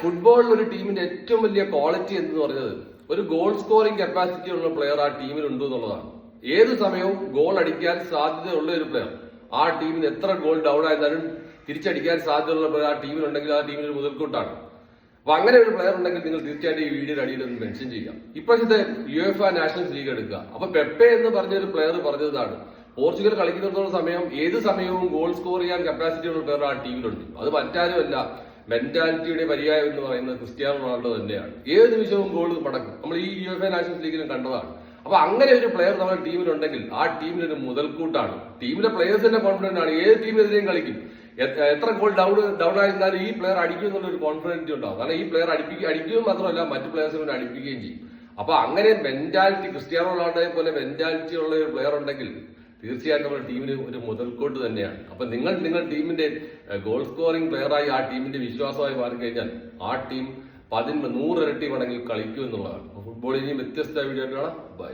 ഫുട്ബോളിൽ ഒരു ടീമിന്റെ ഏറ്റവും വലിയ ക്വാളിറ്റി എന്ന് പറഞ്ഞത് ഒരു ഗോൾ സ്കോറിംഗ് കപ്പാസിറ്റി ഉള്ള പ്ലെയർ ആ ടീമിൽ ഉണ്ട് എന്നുള്ളതാണ്. ഏത് സമയവും ഗോൾ അടിക്കാൻ സാധ്യതയുള്ള ഒരു പ്ലെയർ, ആ ടീമിന് എത്ര ഗോൾ ഡൗൺ ആയിരുന്നാലും തിരിച്ചടിക്കാൻ സാധ്യതയുള്ള പ്ലെയർ ആ ടീമിലുണ്ടെങ്കിൽ ആ ടീമിന് മുതൽക്കൂട്ടാണ്. അപ്പൊ അങ്ങനെ ഒരു പ്ലെയർ ഉണ്ടെങ്കിൽ നിങ്ങൾ തീർച്ചയായിട്ടും ഈ വീഡിയോയുടെ അടിയിൽ ഒന്ന് മെൻഷൻ ചെയ്യാം. ഇപ്പോഴത്തെ UEFA നാഷണൽസ് ലീഗ് എടുക്കുക. അപ്പൊ പെപ്പെ എന്ന് പറഞ്ഞൊരു പ്ലെയർ പറഞ്ഞതാണ്, പോർച്ചുഗൽ കളിക്കുന്നിടത്തോളം സമയം ഏത് സമയവും ഗോൾ സ്കോർ ചെയ്യാൻ കപ്പാസിറ്റി ഉള്ള പ്ലെയർ ആ ടീമിലുണ്ട്. അത് മറ്റാരുമല്ല, മെന്റാലിറ്റിയുടെ പര്യായം എന്ന് പറയുന്നത് ക്രിസ്ത്യാനോ റൊണാൾഡോ തന്നെയാണ്. ഏത് നിമിഷവും ഗോൾ മടക്കും. നമ്മൾ ഈ UEFA നാഷണൽസ് ലീഗിലും കണ്ടതാണ്. അപ്പൊ അങ്ങനെ ഒരു പ്ലെയർ നമ്മുടെ ടീമിലുണ്ടെങ്കിൽ ആ ടീമിനൊരു മുതൽക്കൂട്ടാണ്. ടീമിലെ പ്ലെയേഴ്സ് തന്നെ കോൺഫിഡന്റ് ആണ്, ഏത് ടീമിനെതിരെയും കളിക്കും. എത്ര ഗോൾ ഡൗൺ ആയിരുന്നാലും ഈ പ്ലെയർ അടിക്കും എന്നുള്ളൊരു കോൺഫിഡൻസ് ഉണ്ടാവും. കാരണം ഈ പ്ലെയർ അടിക്കുകയും മാത്രമല്ല മറ്റു പ്ലെയേഴ്സിനെ അടിപ്പിക്കുകയും ചെയ്യും. അപ്പൊ അങ്ങനെ മെന്റാലിറ്റി, ക്രിസ്ത്യാനോ റൊണാൾഡോയെ പോലെ മെന്റാലിറ്റി ഉള്ള ഒരു പ്ലെയർ ഉണ്ടെങ്കിൽ തീർച്ചയായിട്ടും നമ്മുടെ ടീമിന് ഒരു മുതൽക്കോട്ട് തന്നെയാണ്. അപ്പൊ നിങ്ങൾ ടീമിന്റെ ഗോൾ സ്കോറിംഗ് പ്ലെയറായി ആ ടീമിന്റെ വിശ്വാസമായി മാറിക്കഴിഞ്ഞാൽ ആ ടീം 100 ഇരട്ടി മടങ്ങിൽ കളിക്കും എന്നുള്ളതാണ്. ഫുട്ബോളിൽ ഇനി വ്യത്യസ്ത വീഡിയോ കാണാം. ബൈ.